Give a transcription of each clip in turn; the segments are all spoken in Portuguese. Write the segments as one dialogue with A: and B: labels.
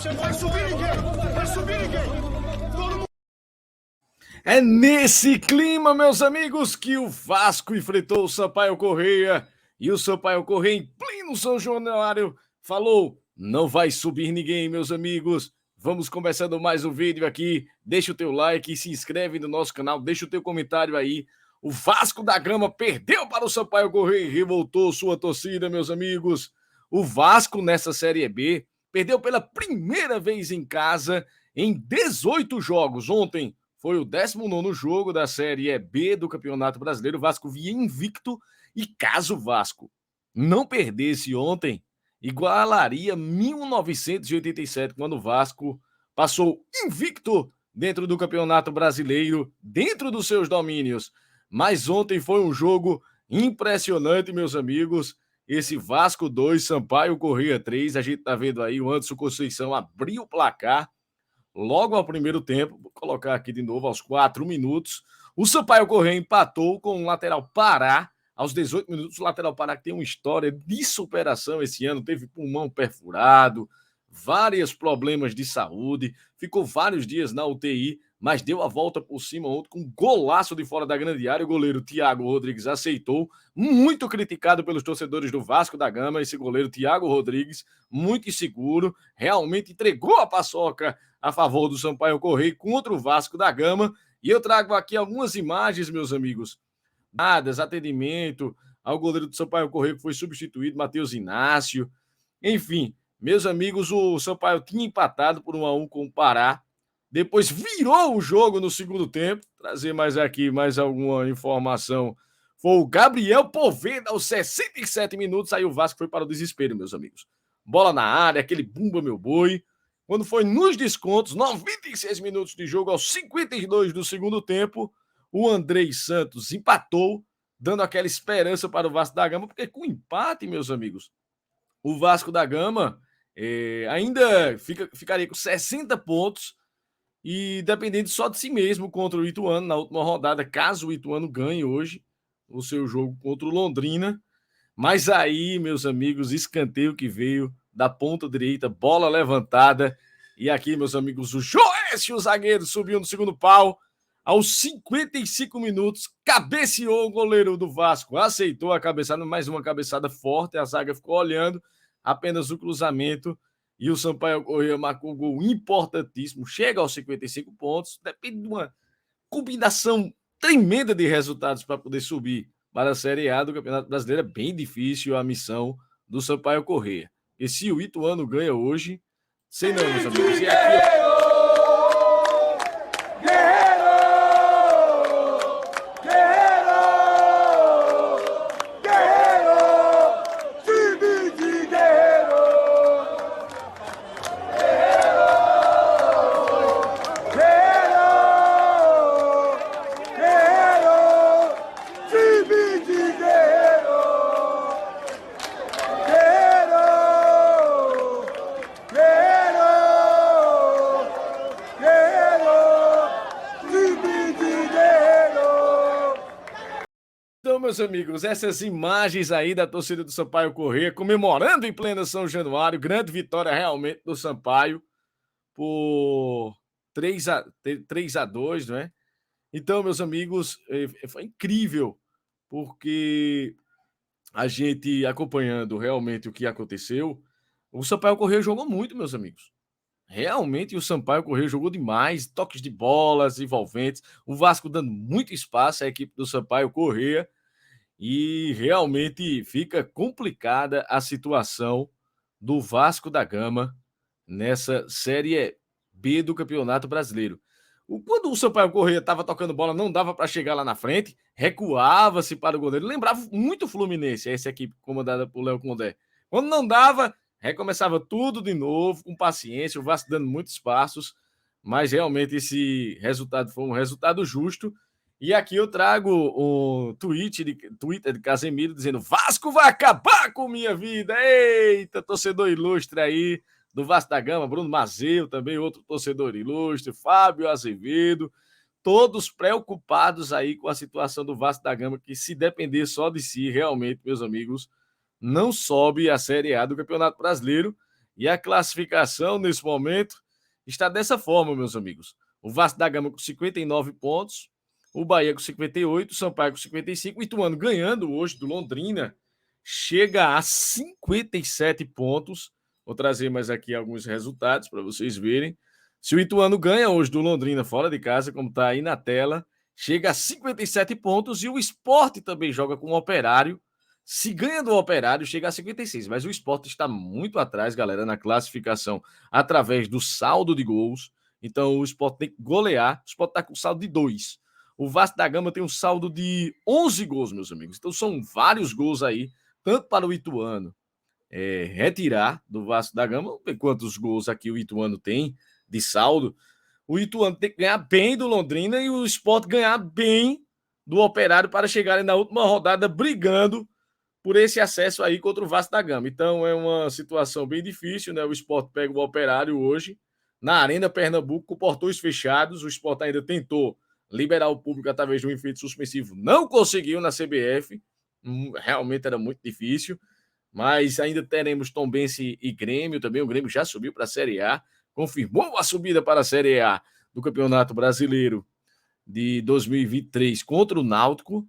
A: Vai subir ninguém! Vai subir ninguém! Todo mundo...
B: É nesse clima, meus amigos, que o Vasco enfrentou o Sampaio Corrêa e o Sampaio Corrêa, em pleno São Januário, falou: não vai subir ninguém, meus amigos. Vamos começando mais um vídeo aqui. Deixa o teu like, se inscreve no nosso canal, deixa o teu comentário aí. O Vasco da Gama perdeu para o Sampaio Corrêa e revoltou sua torcida, meus amigos. O Vasco, nessa Série B, perdeu pela primeira vez em casa em 18 jogos. Ontem foi o 19º jogo da Série B do Campeonato Brasileiro. O Vasco vinha invicto e caso o Vasco não perdesse ontem, igualaria 1987, quando o Vasco passou invicto dentro do Campeonato Brasileiro, dentro dos seus domínios. Mas ontem foi um jogo impressionante, meus amigos. Esse Vasco 2, Sampaio Corrêa 3, a gente tá vendo aí, o Anderson Conceição abriu o placar logo ao primeiro tempo. Vou colocar aqui de novo aos 4 minutos. O Sampaio Corrêa empatou com o lateral Pará aos 18 minutos. O lateral Pará, que tem uma história de superação esse ano, teve pulmão perfurado, vários problemas de saúde, ficou vários dias na UTI, mas deu a volta por cima ontem com um golaço de fora da grande área. O goleiro Thiago Rodrigues aceitou, muito criticado pelos torcedores do Vasco da Gama. Esse goleiro Thiago Rodrigues, muito inseguro, realmente entregou a paçoca a favor do Sampaio Corrêa contra o Vasco da Gama. E eu trago aqui algumas imagens, meus amigos, dadas, atendimento ao goleiro do Sampaio Corrêa, que foi substituído, Matheus Inácio. Enfim, meus amigos, o Sampaio tinha empatado por 1-1 com o Pará, depois virou o jogo no segundo tempo. Trazer mais aqui, mais alguma informação. Foi o Gabriel Poveda aos 67 minutos, aí o Vasco foi para o desespero, meus amigos. Bola na área, aquele bumba meu boi. Quando foi nos descontos, 96 minutos de jogo, aos 52 do segundo tempo, o Andrei Santos empatou, dando aquela esperança para o Vasco da Gama, porque com empate, meus amigos, o Vasco da Gama ainda ficaria com 60 pontos e dependendo só de si mesmo contra o Ituano na última rodada, caso o Ituano ganhe hoje o seu jogo contra o Londrina. Mas aí, meus amigos, escanteio que veio da ponta direita, bola levantada. E aqui, meus amigos, o Joécio, o zagueiro, subiu no segundo pau. Aos 55 minutos, cabeceou o goleiro do Vasco. Aceitou a cabeçada, mais uma cabeçada forte. A zaga ficou olhando apenas o cruzamento. E o Sampaio Corrêa marcou um gol importantíssimo. Chega aos 55 pontos. Depende de uma combinação tremenda de resultados para poder subir para a Série A do Campeonato Brasileiro. É bem difícil a missão do Sampaio Corrêa. E se o Ituano ganha hoje, sei não, meus amigos. E aqui, meus amigos, essas imagens aí da torcida do Sampaio Corrêa comemorando em pleno São Januário, grande vitória realmente do Sampaio por 3-2, não é? Então, meus amigos, foi incrível, porque a gente acompanhando realmente o que aconteceu, o Sampaio Corrêa jogou muito, meus amigos. Realmente o Sampaio Corrêa jogou demais, toques de bolas envolventes, o Vasco dando muito espaço à equipe do Sampaio Corrêa. E realmente fica complicada a situação do Vasco da Gama nessa Série B do Campeonato Brasileiro. Quando o Sampaio Corrêa estava tocando bola, não dava para chegar lá na frente, recuava-se para o goleiro. Lembrava muito o Fluminense, essa equipe comandada por Léo Condé. Quando não dava, recomeçava tudo de novo, com paciência, o Vasco dando muitos passos, mas realmente esse resultado foi um resultado justo. E aqui eu trago um Twitter de Casemiro dizendo: Vasco vai acabar com minha vida. Eita, torcedor ilustre aí do Vasco da Gama, Bruno Mazeu, também outro torcedor ilustre, Fábio Azevedo, todos preocupados aí com a situação do Vasco da Gama, que se depender só de si, realmente, meus amigos, não sobe a Série A do Campeonato Brasileiro. E a classificação, nesse momento, está dessa forma, meus amigos. O Vasco da Gama com 59 pontos, o Bahia com 58, o Sampaio com 55, o Ituano ganhando hoje do Londrina, chega a 57 pontos. Vou trazer mais aqui alguns resultados para vocês verem. Se o Ituano ganha hoje do Londrina fora de casa, como está aí na tela, chega a 57 pontos, e o Sport também joga com o Operário. Se ganha do Operário, chega a 56, mas o Sport está muito atrás, galera, na classificação, através do saldo de gols. Então o Sport tem que golear. O Sport está com saldo de 2. O Vasco da Gama tem um saldo de 11 gols, meus amigos. Então são vários gols aí, tanto para o Ituano retirar do Vasco da Gama. Vamos ver quantos gols aqui o Ituano tem de saldo. O Ituano tem que ganhar bem do Londrina e o Sport ganhar bem do Operário para chegarem na última rodada brigando por esse acesso aí contra o Vasco da Gama. Então é uma situação bem difícil, né? O Sport pega o Operário hoje na Arena Pernambuco com portões fechados. O Sport ainda tentou liberar o público através de um efeito suspensivo, não conseguiu na CBF. Realmente era muito difícil, mas ainda teremos Tombense e Grêmio também. O Grêmio já subiu para a Série A, confirmou a subida para a Série A do Campeonato Brasileiro de 2023 contra o Náutico.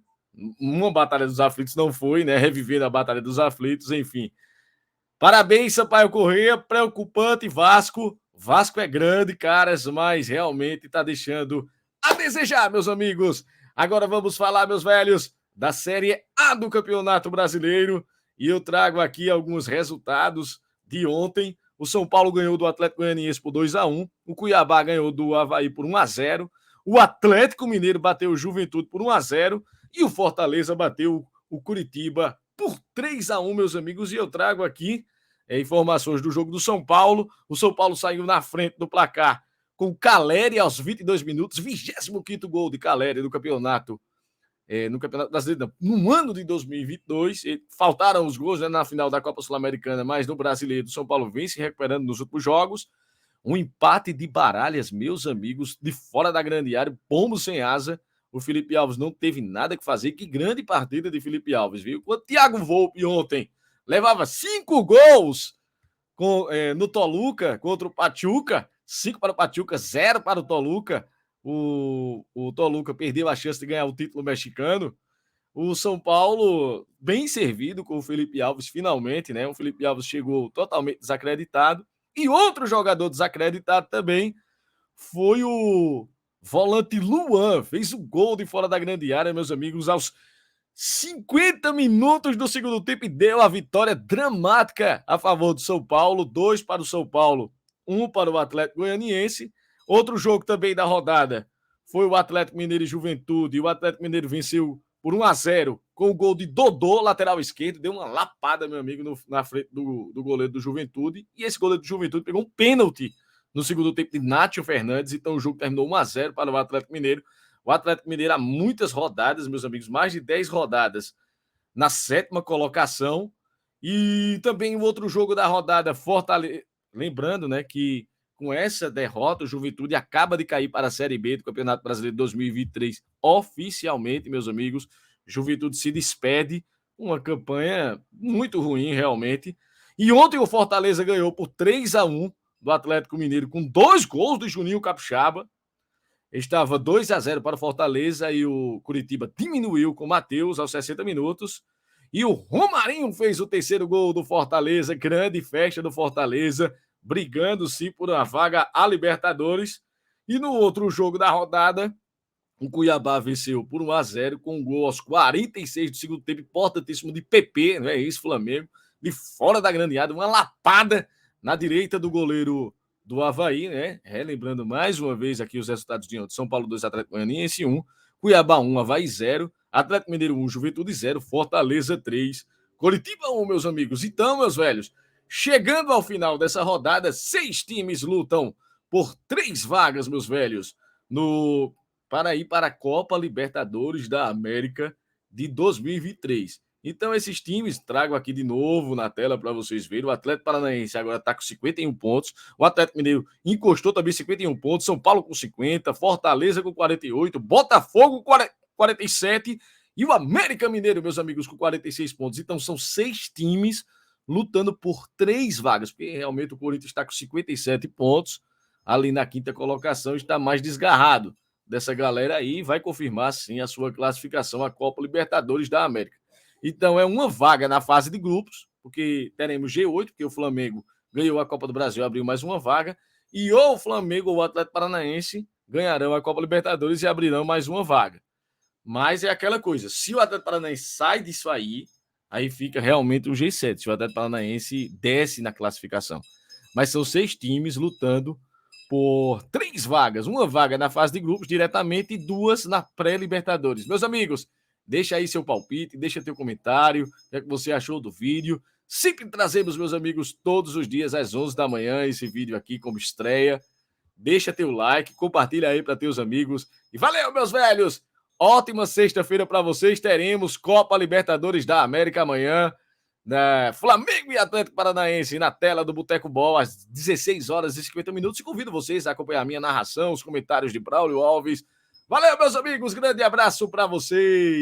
B: Uma Batalha dos Aflitos não foi, né? Revivendo a Batalha dos Aflitos, enfim. Parabéns, Sampaio Corrêa, preocupante Vasco. Vasco é grande, caras, mas realmente está deixando a desejar, meus amigos. Agora vamos falar, meus velhos, da Série A do Campeonato Brasileiro. E eu trago aqui alguns resultados de ontem. O São Paulo ganhou do Atlético Goianiense por 2-1. O Cuiabá ganhou do Avaí por 1-0. O Atlético Mineiro bateu o Juventude por 1-0. E o Fortaleza bateu o Curitiba por 3-1, meus amigos. E eu trago aqui informações do jogo do São Paulo. O São Paulo saiu na frente do placar com o Caleri aos 22 minutos. 25º gol de Caleri do campeonato. No Campeonato Brasileiro, no ano de 2022, faltaram os gols, né, na final da Copa Sul-Americana, mas no Brasileiro, o São Paulo vem se recuperando nos últimos jogos. Um empate de baralhas, meus amigos, de fora da grande área, pombo sem asa. O Felipe Alves não teve nada que fazer. Que grande partida de Felipe Alves, viu? O Thiago Volpi ontem levava 5 gols no Toluca contra o Pachuca. 5 para o Pachuca, 0 para o Toluca. O Toluca perdeu a chance de ganhar o título mexicano. O São Paulo bem servido com o Felipe Alves finalmente, né? O Felipe Alves chegou totalmente desacreditado. E outro jogador desacreditado também foi o volante Luan. Fez o gol de fora da grande área, meus amigos, aos 50 minutos do segundo tempo, e deu a vitória dramática a favor do São Paulo. 2 para o São Paulo, 1 para o Atlético Goianiense. Outro jogo também da rodada foi o Atlético Mineiro e Juventude. E o Atlético Mineiro venceu por 1-0 com o gol de Dodô, lateral esquerdo. Deu uma lapada, meu amigo, na frente do goleiro do Juventude. E esse goleiro do Juventude pegou um pênalti no segundo tempo de Nátio Fernandes. Então o jogo terminou 1-0 para o Atlético Mineiro. O Atlético Mineiro há muitas rodadas, meus amigos, mais de 10 rodadas na 7ª colocação. E também o outro jogo da rodada, Fortaleza. Lembrando, né, que com essa derrota, o Juventude acaba de cair para a Série B do Campeonato Brasileiro 2023 oficialmente, meus amigos. Juventude se despede, uma campanha muito ruim, realmente. E ontem o Fortaleza ganhou por 3-1 do Atlético Mineiro, com 2 gols do Juninho Capixaba. Estava 2-0 para o Fortaleza e o Curitiba diminuiu com o Matheus aos 60 minutos. E o Romarinho fez o 3º gol do Fortaleza, grande festa do Fortaleza, brigando-se por uma vaga a Libertadores. E no outro jogo da rodada, o Cuiabá venceu por 1-0 com um gol aos 46 do segundo tempo, importantíssimo de PP, não é isso, Flamengo, de fora da grande área, uma lapada na direita do goleiro do Avaí, né? Relembrando mais uma vez aqui os resultados de ontem: São Paulo 2, Atlético Goianiense 1, Cuiabá 1, Avaí 0, Atlético Mineiro 1, Juventude 0, Fortaleza 3, Coritiba 1, meus amigos. Então, meus velhos, chegando ao final dessa rodada, 6 times lutam por 3 vagas, meus velhos, para ir para a Copa Libertadores da América de 2023. Então, esses times, trago aqui de novo na tela para vocês verem. O Atlético Paranaense agora está com 51 pontos. O Atlético Mineiro encostou também 51 pontos. São Paulo com 50. Fortaleza com 48. Botafogo com 47. E o América Mineiro, meus amigos, com 46 pontos. Então, são 6 times lutando por 3 vagas, porque realmente o Corinthians está com 57 pontos, ali na quinta colocação, está mais desgarrado dessa galera aí, vai confirmar sim a sua classificação à Copa Libertadores da América. Então é uma vaga na fase de grupos, porque teremos G8, porque o Flamengo ganhou a Copa do Brasil, abriu mais uma vaga, e ou o Flamengo ou o Atlético Paranaense ganharão a Copa Libertadores e abrirão mais uma vaga. Mas é aquela coisa, se o Atlético Paranaense sai disso aí fica realmente o G7, se o Atlético Paranaense desce na classificação. Mas são 6 times lutando por 3 vagas, uma vaga na fase de grupos diretamente e 2 na pré-Libertadores. Meus amigos, deixa aí seu palpite, deixa teu comentário, o que é que você achou do vídeo. Sempre trazemos, meus amigos, todos os dias às 11 da manhã esse vídeo aqui como estreia. Deixa teu like, compartilha aí para teus amigos. E valeu, meus velhos! Ótima sexta-feira para vocês. Teremos Copa Libertadores da América amanhã. Flamengo e Atlético Paranaense na tela do Boteco Ball às 16 horas e 50 minutos. E convido vocês a acompanhar a minha narração, os comentários de Braulio Alves. Valeu, meus amigos. Grande abraço para vocês.